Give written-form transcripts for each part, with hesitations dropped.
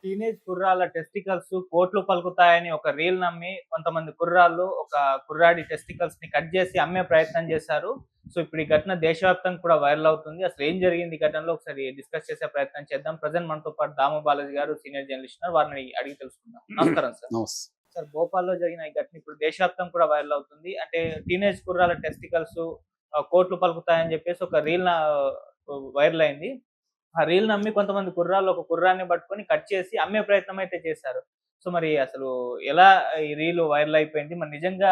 Teenage కుర్రాళ్ళ testicles కోట్లు పలుకుతాయని ఒక reel నమ్మి కొంతమంది కుర్రాళ్ళు ఒక కుర్రాడి టెస్టికల్స్ ని కట్ చేసి అమ్మే ప్రయత్నం చేశారు. సో ఇప్పుడు ఈ ఘటన దేశవ్యాప్తంగా కూడా వైరల్ అవుతుంది. అసలు ఏం జరిగింది ఈ ఘటనలో ఒకసారి డిస్కస్ చేసే ప్రయత్నం చేద్దాం. ప్రెజెంట్ మనతో పాటు దాము బాలాజీ గారు సీనియర్ జర్నలిస్ట్ ఉన్నారు. వారిని అడిగి తెలుసుకుందాం. నమస్కారం సార్. నమస్తే. సార్ భోపాల్‌లో జరిగిన ఈ ఘటన ఇప్పుడు దేశవ్యాప్తంగా కూడా వైరల్ అవుతుంది. అంటే టీనేజ్ కుర్రాళ్ళ టెస్టికల్స్ కోట్లు పలుకుతాయని చెప్పేసి ఒక రీల్ వైరల్ అయింది. ఆ రీల్ నమ్మి కొంతమంది కుర్రాళ్ళు ఒక కుర్రాడిని పట్టుకొని కట్ చేసి అమ్మే ప్రయత్నం అయితే చేశారు. సో మరి అసలు ఎలా ఈ రీల్ వైరల్ అయిపోయింది? మరి నిజంగా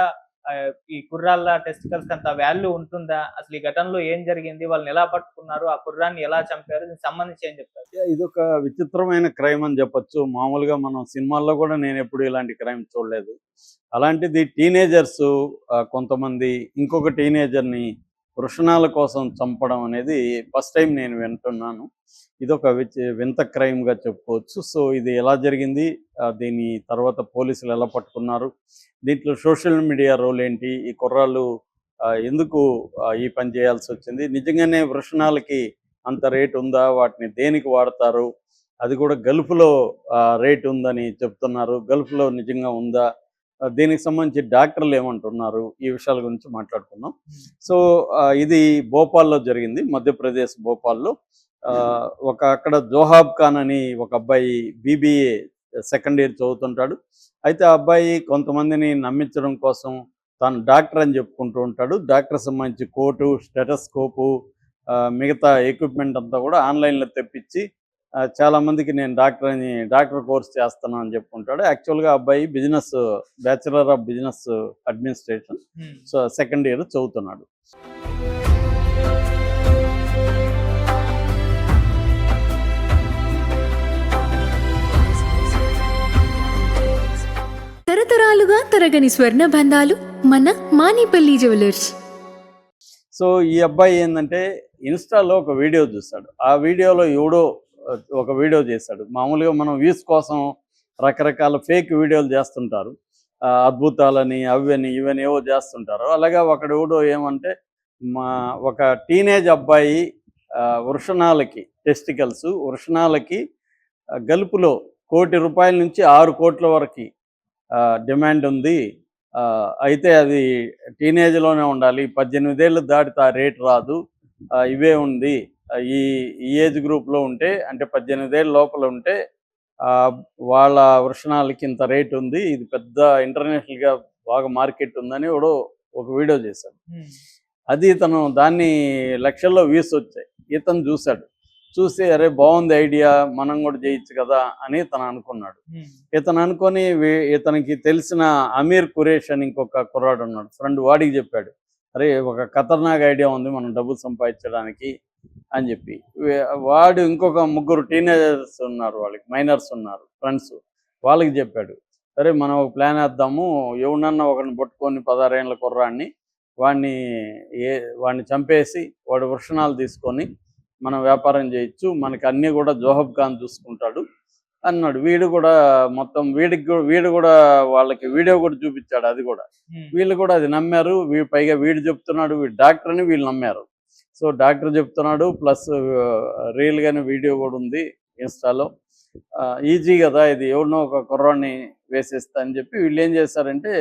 ఈ కుర్రాళ్ళ టెస్టికల్స్‌కి అంత వాల్యూ ఉంటుందా? అసలు ఈ ఘటనలో ఏం జరిగింది? వాళ్ళని ఎలా పట్టుకున్నారు? ఆ కుర్రాడిని ఎలా చంపారు? దీనికి సంబంధించి ఏం చెప్తారు? ఇదొక విచిత్రమైన క్రైమ్ అని చెప్పొచ్చు. మామూలుగా మనం సినిమాల్లో కూడా నేనెప్పుడు ఇలాంటి క్రైమ్ చూడలేదు. అలాంటిది టీనేజర్స్ కొంతమంది ఇంకొక టీనేజర్‌ని వృషణాల కోసం చంపడం అనేది ఫస్ట్ టైం నేను వింటున్నాను. ఇదొక వింత క్రైమ్‌గా చెప్పుకోవచ్చు. సో ఇది ఎలా జరిగింది? దీని తర్వాత పోలీసులు ఎలా పట్టుకున్నారు? దీంట్లో సోషల్ మీడియా రోల్ ఏంటి? ఈ కుర్రాళ్ళు ఎందుకు ఈ పని చేయాల్సొచ్చింది? నిజంగానే వృషణాలకి అంత రేట్ ఉందా? వాటిని దేనికి వాడతారు? అది కూడా గల్ఫ్‌లో రేట్ ఉందని చెప్తున్నారు. గల్ఫ్‌లో నిజంగా ఉందా? దీనికి సంబంధించి డాక్టర్లు ఏమంటున్నారు? ఈ విషయాల గురించి మాట్లాడుకుందాం. సో ఇది భోపాల్లో జరిగింది. మధ్యప్రదేశ్ భోపాల్లో అక్కడ జోహాబ్ ఖాన్ అని ఒక అబ్బాయి బీబీఏ సెకండ్ ఇయర్ చదువుతుంటాడు. అయితే ఆ అబ్బాయి కొంతమందిని నమ్మించడం కోసం తాను డాక్టర్ అని చెప్పుకుంటూ ఉంటాడు. డాక్టర్ సంబంధించి కోటు, స్టెటస్కోపు, మిగతా ఎక్విప్మెంట్ అంతా కూడా ఆన్లైన్లో తెప్పించి చాలామందికి నేను డాక్టర్ కోర్స్ చేస్తాను అని చెప్పుకుంటాడు. యాక్చువల్గా అబ్బాయి bachelor of business administration so second year చదువుతున్నాడు. తరతరాలుగా తరగని స్వర్ణ బంధాలు మన మానిపల్లి జ్యువెలర్స్. సో ఈ అబ్బాయి ఏంటంటే ఇన్స్టాలో ఒక వీడియో చూస్తాడు. ఆ వీడియోలో ఎవడో ఒక వీడియో చేశాడు. మామూలుగా మనం వ్యూస్ కోసం రకరకాల ఫేక్ వీడియోలు చేస్తుంటారు. అద్భుతాలని అవని ఇవని ఏవో చేస్తుంటారు. అలాగే ఒకడెవడో ఏమంటే ఒక టీనేజ్ అబ్బాయి వృషణాలకి వృషణాలకి గల్ఫ్లో ₹1,00,00,000 నుంచి 6 కోట్ల వరకు డిమాండ్ ఉంది. అయితే అది టీనేజ్లోనే ఉండాలి. 18 ఏళ్ళు దాటితే ఆ రేట్ రాదు. ఇవే ఉంది. ఈ ఏజ్ గ్రూప్లో ఉంటే అంటే 18 ఏళ్ళ లోపల ఉంటే వాళ్ళ వృషణాలకి ఇంత రేట్ ఉంది. ఇది పెద్ద ఇంటర్నేషనల్గా బాగా మార్కెట్ ఉందని ఒక వీడియో చేశాడు. అది దాన్ని లక్షల్లో వ్యూస్ వచ్చాయి. ఇతను చూసి అరే బాగుంది ఐడియా, మనం కూడా చేయొచ్చు కదా అని అనుకున్నాడు. ఇతను అనుకొని ఇతనికి తెలిసిన అమీర్ కురేష్ అని ఇంకొక కుర్రాడు ఉన్నాడు ఫ్రెండ్, వాడికి చెప్పాడు, అరే ఒక ఖతర్నాక్ ఐడియా ఉంది మనం డబ్బులు సంపాదించడానికి అని చెప్పి. వాడు ఇంకొక 3 టీనేజర్స్ ఉన్నారు, వాళ్ళకి మైనర్స్ ఉన్నారు ఫ్రెండ్స్, వాళ్ళకి చెప్పాడు, సరే మనం ఒక ప్లాన్ వేద్దాము, ఎవరినన్నా ఒకరిని పట్టుకొని 16 ఏళ్ళ కుర్రాడిని వాడిని చంపేసి వాడు వృషణాలు తీసుకొని మనం వ్యాపారం చేయొచ్చు, మనకి అన్నీ కూడా జోహబ్ ఖాన్ చూసుకుంటాడు అన్నాడు. వీడు కూడా మొత్తం వీడు కూడా వాళ్ళకి వీడియో కూడా చూపించాడు. అది కూడా వీళ్ళు కూడా అది నమ్మారు. పైగా వీడు చెప్తున్నాడు వీడు డాక్టర్ అని వీళ్ళు నమ్మారు. సో డాక్టర్ చెప్తున్నాడు ప్లస్ రియల్గానే వీడియో కూడా ఉంది ఇన్స్టాలో. ఈజీ కదా ఇది, ఎవరినో ఒక కుర్రాన్ని వేసేస్తా అని చెప్పి వీళ్ళు ఏం చేశారంటే,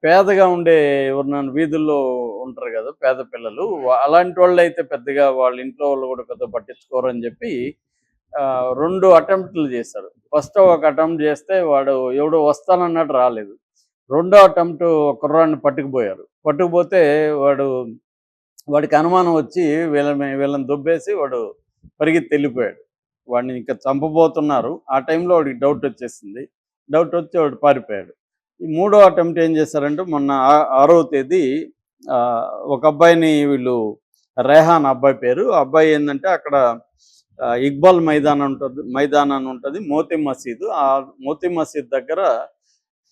పేదగా ఉండే ఎవరినైనా వీధుల్లో ఉంటారు కదా పేద పిల్లలు, అలాంటి వాళ్ళు అయితే పెద్దగా వాళ్ళ ఇంట్లో వాళ్ళు కూడా పెద్ద పట్టించుకోరు అని చెప్పి 2 అటెంప్ట్లు చేశారు. ఫస్ట్ ఒక అటెంప్ట్ చేస్తే వాడు ఎవడో వస్తానన్నట్టు రాలేదు. రెండో అటెంప్ట్ కుర్రాడిని పట్టుకుపోతే వాడికి అనుమానం వచ్చి వీళ్ళని దొబ్బేసి వాడు పరిగెత్తి వెళ్ళిపోయాడు. వాడిని ఇంకా చంపబోతున్నారు. ఆ టైంలో వాడికి డౌట్ వచ్చేసింది. డౌట్ వచ్చి వాడు పారిపోయాడు. ఈ 3వ అటెంప్ట్ ఏం చేశారంటే, మొన్న 6వ తేదీ ఒక అబ్బాయిని వీళ్ళు, రేహాన్ అబ్బాయి పేరు, అబ్బాయి ఏంటంటే అక్కడ ఇక్బాల్ మైదాన్ అని ఉంటుంది మోతీ మసీదు. ఆ మోతీ మసీద్ దగ్గర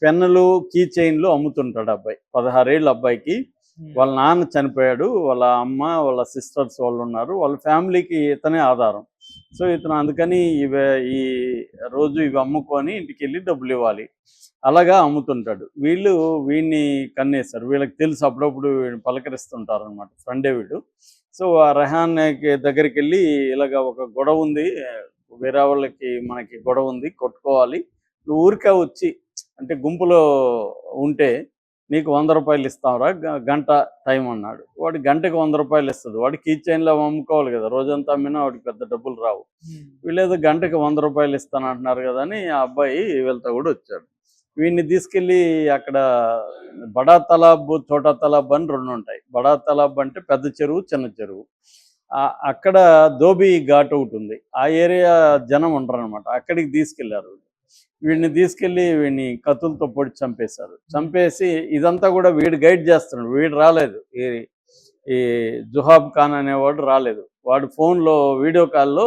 పెన్నులు, కీ చైన్లు అమ్ముతుంటాడు అబ్బాయి. 16 ఏళ్ళ అబ్బాయికి. వాళ్ళ నాన్న చనిపోయాడు, వాళ్ళ అమ్మ వాళ్ళ సిస్టర్స్ వాళ్ళు ఉన్నారు, వాళ్ళ ఫ్యామిలీకి ఇతనే ఆధారం. సో ఇతను అందుకని ఈ రోజు ఇవి అమ్ముకొని ఇంటికి వెళ్ళి డబ్బులు ఇవ్వాలి, అలాగా అమ్ముతుంటాడు. వీడిని కన్నేశారు. వీళ్ళకి తెలుసు, అప్పుడప్పుడు పలకరిస్తుంటారు అనమాట, ఫ్రెండే వీడు. సో ఆ రెహాన్ దగ్గరికి వెళ్ళి ఇలాగ ఒక గొడవ ఉంది, వేరే వాళ్ళకి మనకి గొడవ ఉంది, కొట్టుకోవాలి, నువ్వు ఊరికే వచ్చి అంటే గుంపులో ఉంటే నీకు 100 రూపాయలు ఇస్తాంరా, గంట టైం అన్నాడు. వాడు గంటకి 100 రూపాయలు ఇస్తుంది. వాడు కీ చైన్లో అమ్ముకోవాలి కదా, రోజంతా అమ్మినా వాడికి పెద్ద డబ్బులు రావు. వీళ్ళేదో గంటకి 100 రూపాయలు ఇస్తాను అంటున్నారు కదా అని ఆ అబ్బాయి వీళ్ళతో కూడా వచ్చాడు. వీడిని తీసుకెళ్ళి అక్కడ బడా తలాబ్, చోటా తలాబ్ అని 2 ఉంటాయి. బడా తలాబ్ అంటే పెద్ద చెరువు, చిన్న చెరువు. అక్కడ ధోబీ ఘాట్ ఒకటి ఉంది, ఆ ఏరియా జనం ఉండరు అనమాట. అక్కడికి తీసుకెళ్లారు. వీడిని తీసుకెళ్ళి వీడిని కత్తులతో పొడి చంపేశారు. చంపేసి ఇదంతా కూడా వీడు గైడ్ చేస్తున్నాడు. వీడు రాలేదు, ఈ జుహాబ్ ఖాన్ అనేవాడు రాలేదు. వాడు ఫోన్లో వీడియో కాల్లో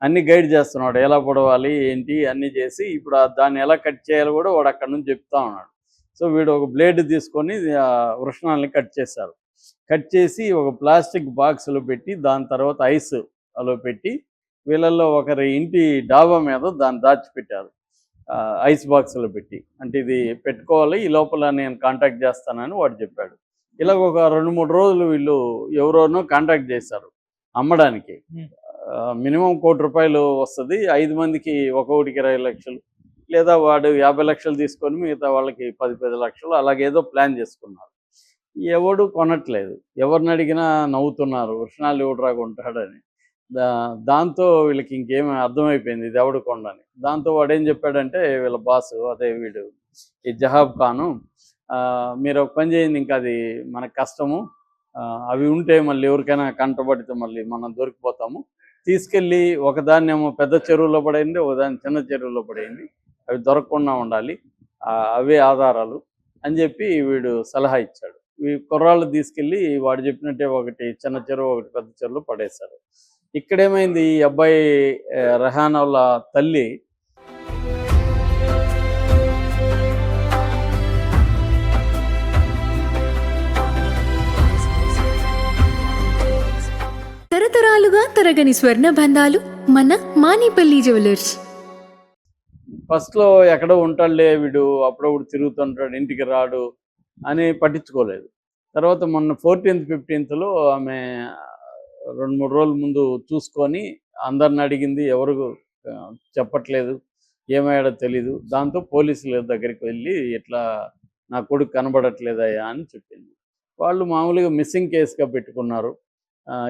అన్ని గైడ్ చేస్తున్నాడు, ఎలా పొడవాలి ఏంటి అన్నీ చేసి. ఇప్పుడు దాన్ని ఎలా కట్ చేయాలో కూడా వాడు అక్కడ నుంచి చెప్తా ఉన్నాడు. సో వీడు ఒక బ్లేడ్ తీసుకొని వృషణాలని కట్ చేశారు. కట్ చేసి ఒక ప్లాస్టిక్ బాక్స్లో పెట్టి దాని తర్వాత ఐస్ అలో పెట్టి వీళ్ళల్లో ఒకరి ఇంటి డాబా మీద దాన్ని దాచిపెట్టారు. ఐస్ బాక్స్లో పెట్టి, అంటే ఇది పెట్టుకోవాలి, ఈ లోపల నేను కాంటాక్ట్ చేస్తానని వాడు చెప్పాడు. ఇలాగ ఒక 2-3 రోజులు వీళ్ళు ఎవరోనో కాంటాక్ట్ చేశారు అమ్మడానికి. మినిమం 1 కోటి రూపాయలు వస్తుంది, 5 మందికి ఒక్కొక్కటికి 20 లక్షలు, లేదా వాడు 50 లక్షలు తీసుకొని మిగతా వాళ్ళకి 10 లక్షలు, అలాగేదో ప్లాన్ చేసుకున్నారు. ఎవడు కొనట్లేదు, ఎవరిని అడిగినా నవ్వుతున్నారు, వృషణాలు ఎవడు రాకుంటాడని. దాంతో వీళ్ళకి ఇంకేమీ అర్థమైపోయింది ఇది ఎవడు కొండని. దాంతో వాడు ఏం చెప్పాడంటే, వీళ్ళ బాసు అదే వీడు ఈ జహాబ్ ఖాను, మీరు ఒక పని చేయండి, ఇంకా అది మనకు కష్టము, అవి ఉంటే మళ్ళీ ఎవరికైనా కంటబడితే మళ్ళీ మనం దొరికిపోతాము, తీసుకెళ్ళి ఒకదాన్నేమో పెద్ద చెరువులో పడైంది, ఒకదాన్ని చిన్న చెరువులో పడైంది, అవి దొరకకుండా ఉండాలి, అవే ఆధారాలు అని చెప్పి వీడు సలహా ఇచ్చాడు. ఈ కుర్రాళ్ళు తీసుకెళ్ళి వాడు చెప్పినట్టే ఒకటి చిన్న చెరువు ఒకటి పెద్ద చెరువులో పడేశారు. ఇక్కడేమైంది, ఈ అబ్బాయి రెహాన్ వాళ్ళ తల్లి తరతరాలుగా తరగని స్వర్ణ బంధాలు మన మానిపల్లి జ్యువెలర్స్. ఫస్ట్లో ఎక్కడో ఉంటాడులే వీడు, అప్పుడప్పుడు తిరుగుతుంటాడు, ఇంటికి రాడు అని పట్టించుకోలేదు. తర్వాత మొన్న 14th 15th ఆమె 2-3 రోజుల ముందు చూసుకొని అందరిని అడిగింది, ఎవరు చెప్పట్లేదు, ఏమయ్యాడో తెలీదు. దాంతో పోలీసుల దగ్గరికి వెళ్ళి ఇట్లా నా కొడుకు కనబడట్లేదయ్యా అని చెప్పింది. వాళ్ళు మామూలుగా మిస్సింగ్ కేసుగా పెట్టుకున్నారు.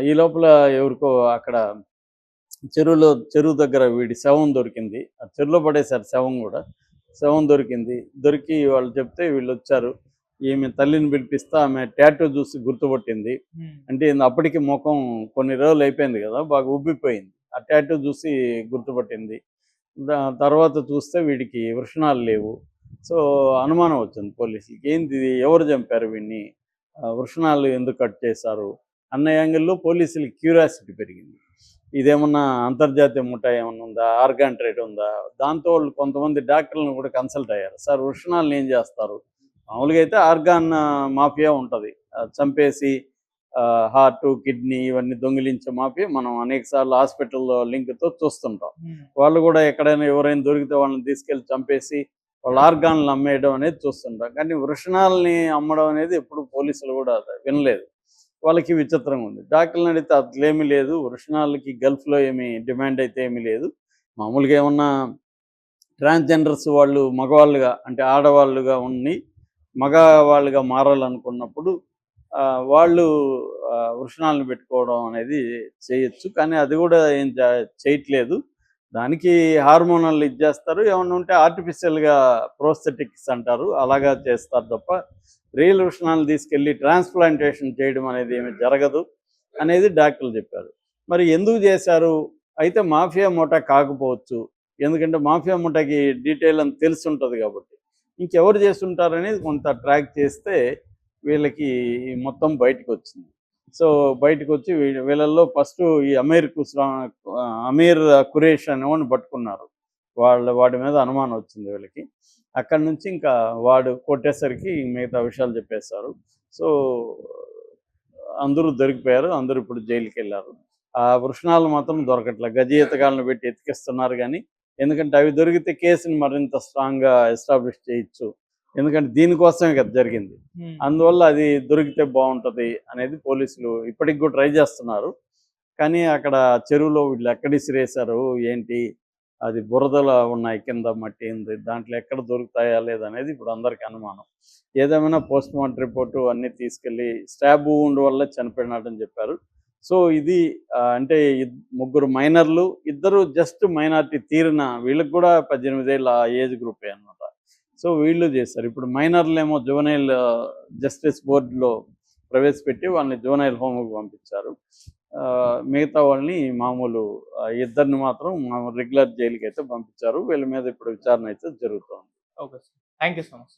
ఈ లోపల ఎవరికో అక్కడ చెరువు దగ్గర వీడి శవం దొరికింది. ఆ చెరువులో పడేశారు శవం కూడా. శవం దొరికింది. దొరికి వాళ్ళు చెప్తే వీళ్ళు వచ్చారు. ఈమె తల్లిని పిలిపిస్తా ఆమె టాటూ చూసి గుర్తుపట్టింది. అంటే అప్పటికి ముఖం కొన్ని రోజులు అయిపోయింది కదా, బాగా ఉబ్బిపోయింది. ఆ టాటూ చూసి గుర్తుపట్టింది. తర్వాత చూస్తే వీడికి వృషణాలు లేవు. సో అనుమానం వచ్చింది పోలీసులకి, ఏంది ఎవరు చంపారు వీడిని, వృషణాలు ఎందుకు కట్ చేశారు అన్న యాంగిల్లో పోలీసులకి క్యూరియాసిటీ పెరిగింది. ఇదేమన్నా అంతర్జాతీయ ముఠా ఏమన్నా ఉందా, ఆర్గాన్ ట్రేడ్ ఉందా. దాంతో వాళ్ళు కొంతమంది డాక్టర్లను కూడా కన్సల్ట్ అయ్యారు. సార్ వృషణాలను ఏం చేస్తారు, మామూలుగా అయితే ఆర్గాన్ మాఫియా ఉంటుంది, చంపేసి హార్ట్ కిడ్నీ ఇవన్నీ దొంగిలించే మాఫియా మనం అనేకసార్లు హాస్పిటల్లో లింక్తో చూస్తుంటాం. వాళ్ళు కూడా ఎక్కడైనా ఎవరైనా దొరికితే వాళ్ళని తీసుకెళ్ళి చంపేసి వాళ్ళ ఆర్గాన్లు అమ్మేయడం అనేది చూస్తుంటాం. కానీ వృషణాలని అమ్మడం అనేది ఎప్పుడు పోలీసులు కూడా వినలేదు. వాళ్ళకి విచిత్రంగా ఉంది. డాక్టర్ని అడిగితే అట్లేమీ లేదు, వృషణాలకి గల్ఫ్లో ఏమీ డిమాండ్ అయితే ఏమీ లేదు, మామూలుగా ఏమన్నా ట్రాన్స్జెండర్స్ వాళ్ళు మగవాళ్ళుగా అంటే ఆడవాళ్ళుగా ఉండి మగవాళ్ళుగా మారాలనుకున్నప్పుడు వాళ్ళు వృషణాలను పెట్టుకోవడం అనేది చేయొచ్చు. కానీ అది కూడా ఏం చేయట్లేదు. దానికి హార్మోనల్ ఇచ్చేస్తారు, ఏమన్నా ఉంటే ఆర్టిఫిషియల్గా ప్రోస్థెటిక్స్ అంటారు, అలాగా చేస్తారు తప్ప రియల్ వృషణాలు తీసుకెళ్ళి ట్రాన్స్ప్లాంటేషన్ చేయడం అనేది ఏమి జరగదు అనేది డాక్టర్లు చెప్పారు. మరి ఎందుకు చేశారు, అయితే మాఫియా ముఠా కాకపోవచ్చు, ఎందుకంటే మాఫియా ముఠాకి డీటెయిల్ అని తెలిసి ఉంటుంది కాబట్టి. ఇంకెవరు చేస్తుంటారనేది కొంత ట్రాక్ చేస్తే వీళ్ళకి మొత్తం బయటకు వచ్చింది. సో బయటకు వచ్చి వీళ్ళల్లో ఫస్ట్ ఈ అమీర్ ఖురేష్ అనేవాడిని పట్టుకున్నారు. వాడి మీద అనుమానం వచ్చింది వీళ్ళకి. అక్కడి నుంచి ఇంకా వాడు కొట్టేసరికి మిగతా విషయాలు చెప్పేస్తారు. సో అందరూ దొరికిపోయారు, అందరూ ఇప్పుడు జైలుకి వెళ్ళారు. ఆ వృషణాలు మాత్రం దొరకట్లే, గజయితగాళ్ళను పెట్టి ఎతికిస్తున్నారు. కానీ ఎందుకంటే అవి దొరికితే కేసుని మరింత స్ట్రాంగ్గా ఎస్టాబ్లిష్ చేయొచ్చు, ఎందుకంటే దీనికోసమే కదా జరిగింది. అందువల్ల అది దొరికితే బాగుంటుంది అనేది పోలీసులు ఇప్పటికి కూడా ట్రై చేస్తున్నారు. కానీ అక్కడ చెరువులో వీళ్ళు ఎక్కడ ఇసిరేశారు ఏంటి, అది బురదలో ఉన్నాయి, కింద మట్టి ఉంది, దాంట్లో ఎక్కడ దొరుకుతాయా లేదనేది ఇప్పుడు అందరికీ అనుమానం. ఏదేమైనా పోస్ట్ మార్టం రిపోర్టు అన్నీ తీసుకెళ్ళి స్టాబ్ వూండ్ వల్ల చనిపోయినాడని చెప్పారు. సో ఇది అంటే ముగ్గురు మైనర్లు, ఇద్దరు జస్ట్ మైనారిటీ తీరిన, వీళ్ళకి కూడా 18 ఏళ్ళ ఏజ్ గ్రూపే అనమాట. సో వీళ్ళు చేశారు. ఇప్పుడు మైనర్లేమో జువెనైల్ జస్టిస్ బోర్డులో ప్రవేశపెట్టి వాళ్ళని జువెనైల్ హోమ్కి పంపించారు. మిగతా వాళ్ళని మామూలు ఇద్దరిని మాత్రం రెగ్యులర్ జైలుకి అయితే పంపించారు. వీళ్ళ మీద ఇప్పుడు విచారణ అయితే జరుగుతుంది. Okay sir, thank you so much.